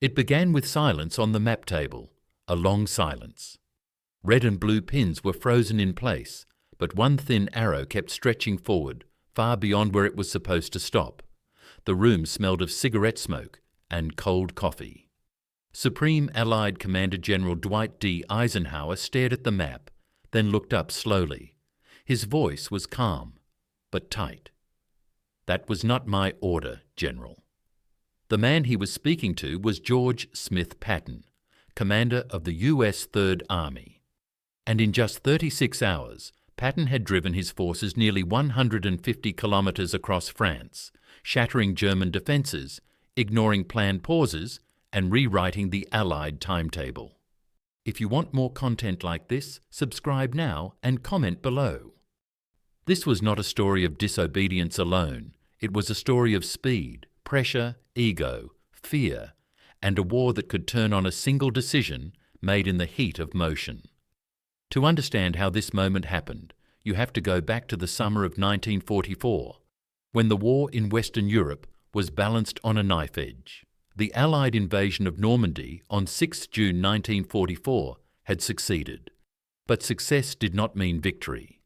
It began with silence on the map table, a long silence. Red and blue pins were frozen in place, but one thin arrow kept stretching forward, far beyond where it was supposed to stop. The room smelled of cigarette smoke and cold coffee. Supreme Allied Commander General Dwight D. Eisenhower stared at the map, then looked up slowly. His voice was calm, but tight. "That was not my order, General." The man he was speaking to was George Smith Patton, commander of the U.S. Third Army. And in just 36 hours, Patton had driven his forces nearly 150 kilometres across France, shattering German defences, ignoring planned pauses, and rewriting the Allied timetable. If you want more content like this, subscribe now and comment below. This was not a story of disobedience alone. It was a story of speed, pressure, ego, fear, and a war that could turn on a single decision made in the heat of motion. To understand how this moment happened, you have to go back to the summer of 1944, when the war in Western Europe was balanced on a knife edge. The Allied invasion of Normandy on 6 June 1944 had succeeded, but success did not mean victory.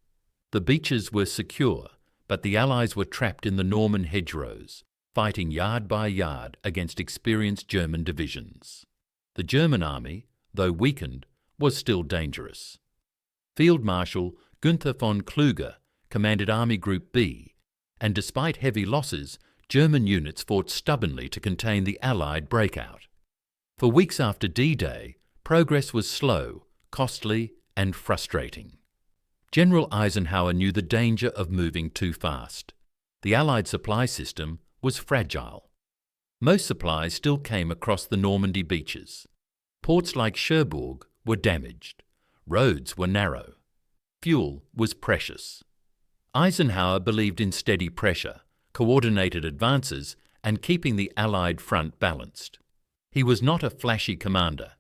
The beaches were secure, but the Allies were trapped in the Norman hedgerows, fighting yard by yard against experienced German divisions. The German army, though weakened, was still dangerous. Field Marshal Günther von Kluge commanded Army Group B, and despite heavy losses, German units fought stubbornly to contain the Allied breakout. For weeks after D-Day, progress was slow, costly, and frustrating. General Eisenhower knew the danger of moving too fast. The Allied supply system was fragile. Most supplies still came across the Normandy beaches. Ports like Cherbourg were damaged. Roads were narrow. Fuel was precious. Eisenhower believed in steady pressure, coordinated advances, and keeping the Allied front balanced. He was not a flashy commander.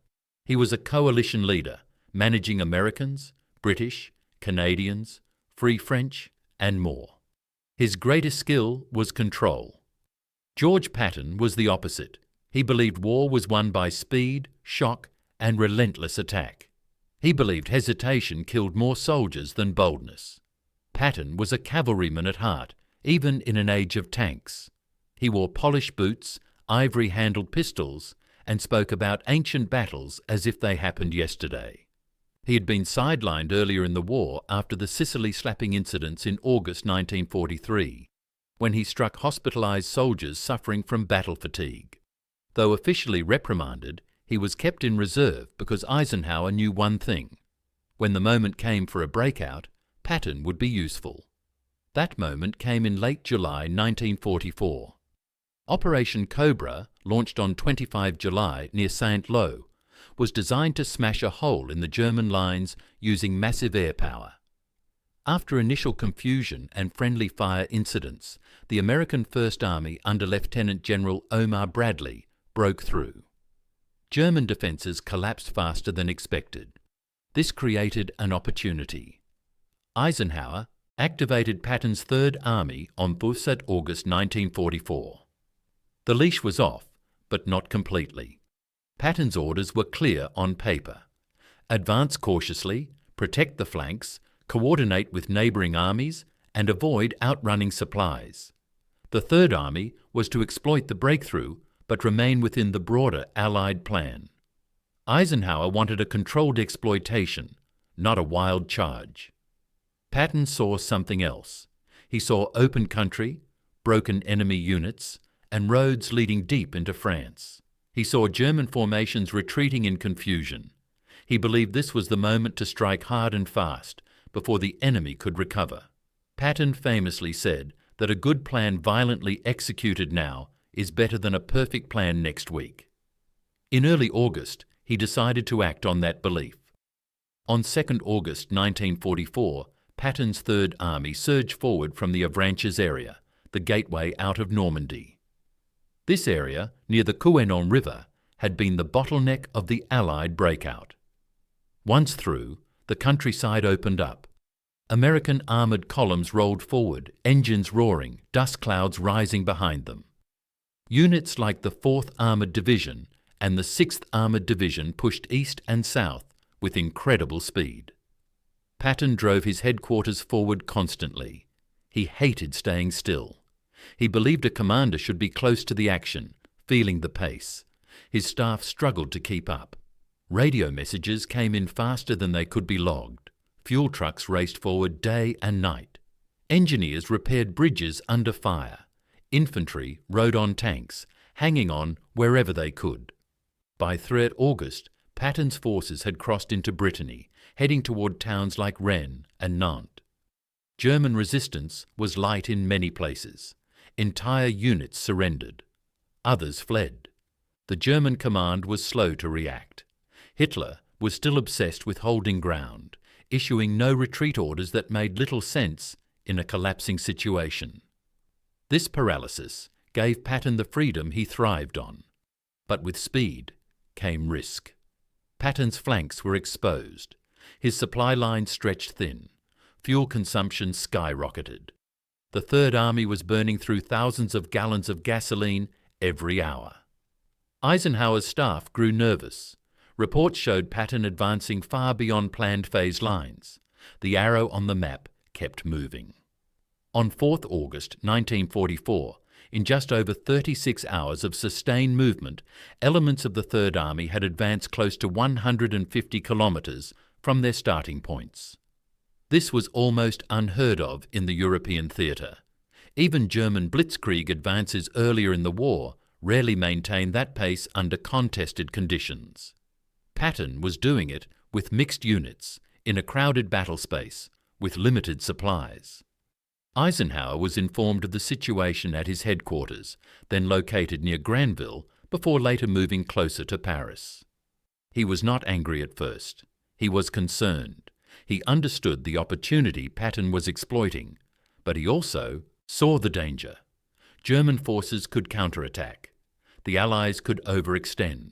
He was a coalition leader, managing Americans, British, Canadians, Free French, and more. His greatest skill was control. George Patton was the opposite. He believed war was won by speed, shock, and relentless attack. He believed hesitation killed more soldiers than boldness. Patton was a cavalryman at heart, even in an age of tanks. He wore polished boots, ivory-handled pistols, and spoke about ancient battles as if they happened yesterday. He had been sidelined earlier in the war after the Sicily slapping incidents in August 1943, when he struck hospitalized soldiers suffering from battle fatigue. Though officially reprimanded, he was kept in reserve because Eisenhower knew one thing: when the moment came for a breakout, Patton would be useful. That moment came in late July 1944. Operation Cobra, launched on 25 July near Saint-Lô, was designed to smash a hole in the German lines using massive air power. After initial confusion and friendly fire incidents, the American First Army under Lieutenant General Omar Bradley broke through. German defences collapsed faster than expected. This created an opportunity. Eisenhower activated Patton's Third Army on 1 August 1944. The leash was off, but not completely. Patton's orders were clear on paper: advance cautiously, protect the flanks, coordinate with neighbouring armies, and avoid outrunning supplies. The Third Army was to exploit the breakthrough, but remain within the broader Allied plan. Eisenhower wanted a controlled exploitation, not a wild charge. Patton saw something else. He saw open country, broken enemy units, and roads leading deep into France. He saw German formations retreating in confusion. He believed this was the moment to strike hard and fast, before the enemy could recover. Patton famously said that a good plan violently executed now is better than a perfect plan next week. In early August, he decided to act on that belief. On 2 August 1944, Patton's Third Army surged forward from the Avranches area, the gateway out of Normandy. This area, near the Couesnon River, had been the bottleneck of the Allied breakout. Once through, the countryside opened up. American armoured columns rolled forward, engines roaring, dust clouds rising behind them. Units like the 4th Armoured Division and the 6th Armoured Division pushed east and south with incredible speed. Patton drove his headquarters forward constantly. He hated staying still. He believed a commander should be close to the action, feeling the pace. His staff struggled to keep up. Radio messages came in faster than they could be logged. Fuel trucks raced forward day and night. Engineers repaired bridges under fire. Infantry rode on tanks, hanging on wherever they could. By 3rd August, Patton's forces had crossed into Brittany, heading toward towns like Rennes and Nantes. German resistance was light in many places. Entire units surrendered. Others fled. The German command was slow to react. Hitler was still obsessed with holding ground, issuing no retreat orders that made little sense in a collapsing situation. This paralysis gave Patton the freedom he thrived on. But with speed came risk. Patton's flanks were exposed. His supply lines stretched thin. Fuel consumption skyrocketed. The Third Army was burning through thousands of gallons of gasoline every hour. Eisenhower's staff grew nervous. Reports showed Patton advancing far beyond planned phase lines. The arrow on the map kept moving. On 4th August 1944, in just over 36 hours of sustained movement, elements of the Third Army had advanced close to 150 kilometres from their starting points. This was almost unheard of in the European theatre. Even German blitzkrieg advances earlier in the war rarely maintained that pace under contested conditions. Patton was doing it with mixed units, in a crowded battle space, with limited supplies. Eisenhower was informed of the situation at his headquarters, then located near Granville, before later moving closer to Paris. He was not angry at first. He was concerned. He understood the opportunity Patton was exploiting, but he also saw the danger. German forces could counterattack. The Allies could overextend.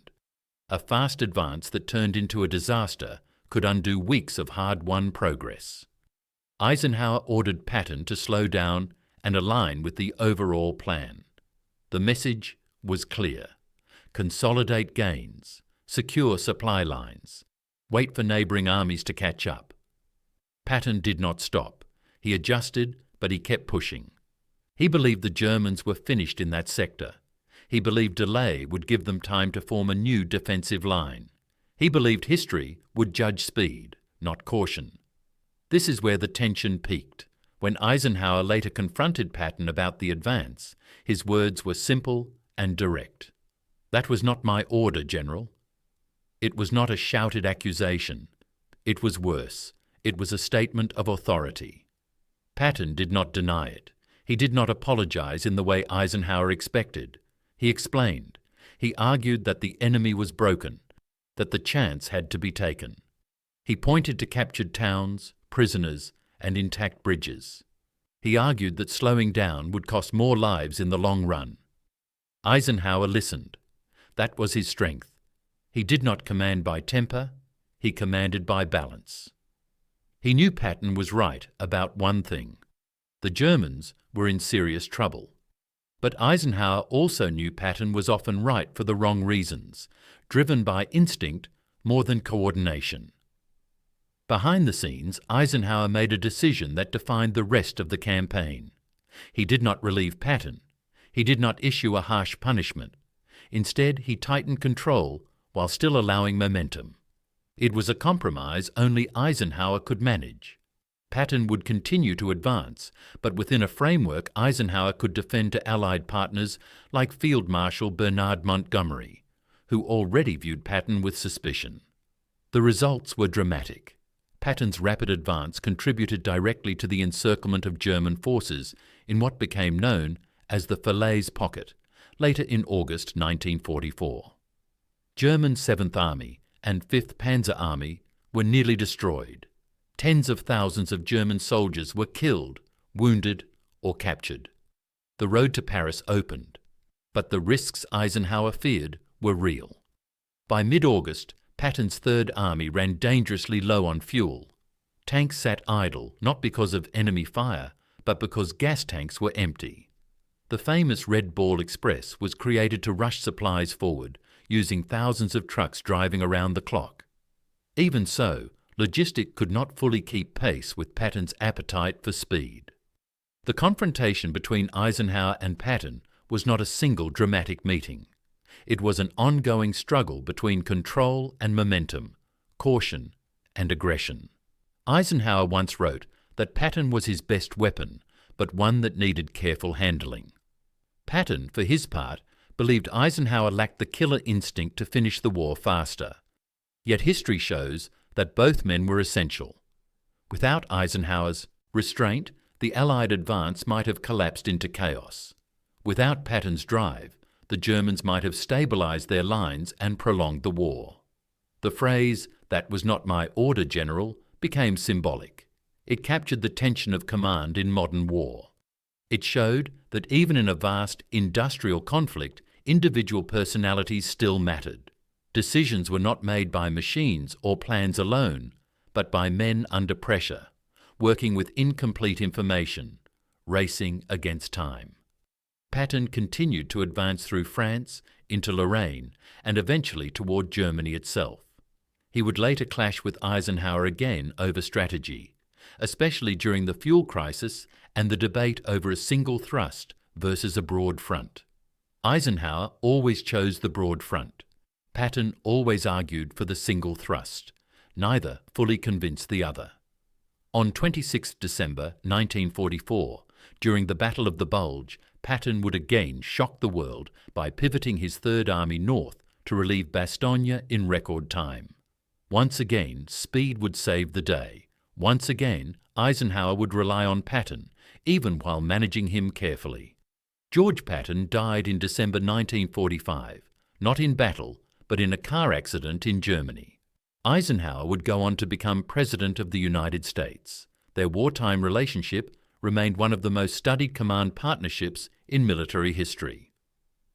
A fast advance that turned into a disaster could undo weeks of hard-won progress. Eisenhower ordered Patton to slow down and align with the overall plan. The message was clear. Consolidate gains, secure supply lines, wait for neighbouring armies to catch up. Patton did not stop. He adjusted, but he kept pushing. He believed the Germans were finished in that sector. He believed delay would give them time to form a new defensive line. He believed history would judge speed, not caution. This is where the tension peaked. When Eisenhower later confronted Patton about the advance, his words were simple and direct. "That was not my order, General." It was not a shouted accusation. It was worse. It was a statement of authority. Patton did not deny it. He did not apologize in the way Eisenhower expected. He explained. He argued that the enemy was broken, that the chance had to be taken. He pointed to captured towns, prisoners, and intact bridges. He argued that slowing down would cost more lives in the long run. Eisenhower listened. That was his strength. He did not command by temper. He commanded by balance. He knew Patton was right about one thing. The Germans were in serious trouble. But Eisenhower also knew Patton was often right for the wrong reasons, driven by instinct more than coordination. Behind the scenes, Eisenhower made a decision that defined the rest of the campaign. He did not relieve Patton. He did not issue a harsh punishment. Instead, he tightened control while still allowing momentum. It was a compromise only Eisenhower could manage. Patton would continue to advance, but within a framework Eisenhower could defend to Allied partners like Field Marshal Bernard Montgomery, who already viewed Patton with suspicion. The results were dramatic. Patton's rapid advance contributed directly to the encirclement of German forces in what became known as the Falaise Pocket, later in August 1944. German 7th Army and 5th Panzer Army were nearly destroyed. Tens of thousands of German soldiers were killed, wounded, or captured. The road to Paris opened, but the risks Eisenhower feared were real. By mid-August, Patton's Third Army ran dangerously low on fuel. Tanks sat idle, not because of enemy fire, but because gas tanks were empty. The famous Red Ball Express was created to rush supplies forward, using thousands of trucks driving around the clock. Even so, logistics could not fully keep pace with Patton's appetite for speed. The confrontation between Eisenhower and Patton was not a single dramatic meeting. It was an ongoing struggle between control and momentum, caution and aggression. Eisenhower once wrote that Patton was his best weapon, but one that needed careful handling. Patton, for his part, believed Eisenhower lacked the killer instinct to finish the war faster. Yet history shows that both men were essential. Without Eisenhower's restraint, the Allied advance might have collapsed into chaos. Without Patton's drive, the Germans might have stabilized their lines and prolonged the war. The phrase, "That was not my order, General," became symbolic. It captured the tension of command in modern war. It showed that even in a vast industrial conflict, individual personalities still mattered. Decisions were not made by machines or plans alone, but by men under pressure, working with incomplete information, racing against time. Patton continued to advance through France, into Lorraine, and eventually toward Germany itself. He would later clash with Eisenhower again over strategy, especially during the fuel crisis and the debate over a single thrust versus a broad front. Eisenhower always chose the broad front. Patton always argued for the single thrust. Neither fully convinced the other. On 26 December 1944, during the Battle of the Bulge, Patton would again shock the world by pivoting his Third Army north to relieve Bastogne in record time. Once again, speed would save the day. Once again, Eisenhower would rely on Patton, even while managing him carefully. George Patton died in December 1945, not in battle, but in a car accident in Germany. Eisenhower would go on to become President of the United States. Their wartime relationship remained one of the most studied command partnerships in military history.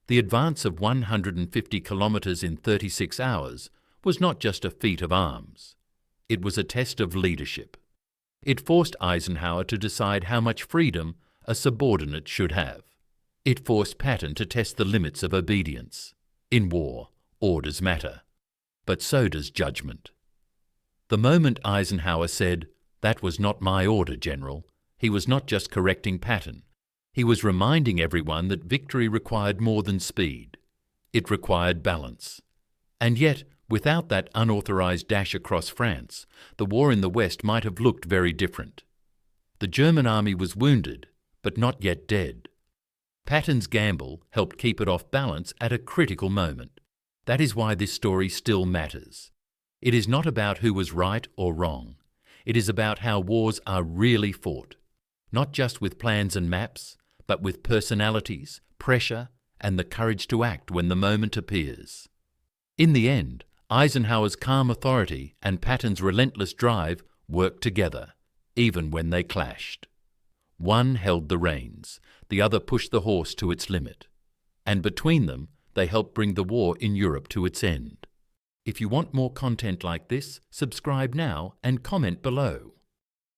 The advance of 150 kilometers in 36 hours was not just a feat of arms. It was a test of leadership. It forced Eisenhower to decide how much freedom a subordinate should have. It forced Patton to test the limits of obedience. In war, orders matter. But so does judgment. The moment Eisenhower said, "That was not my order, General," he was not just correcting Patton. He was reminding everyone that victory required more than speed. It required balance. And yet, without that unauthorized dash across France, the war in the West might have looked very different. The German army was wounded, but not yet dead. Patton's gamble helped keep it off balance at a critical moment. That is why this story still matters. It is not about who was right or wrong. It is about how wars are really fought, not just with plans and maps, but with personalities, pressure, and the courage to act when the moment appears. In the end, Eisenhower's calm authority and Patton's relentless drive worked together, even when they clashed. One held the reins, the other pushed the horse to its limit. And between them, they helped bring the war in Europe to its end. If you want more content like this, subscribe now and comment below.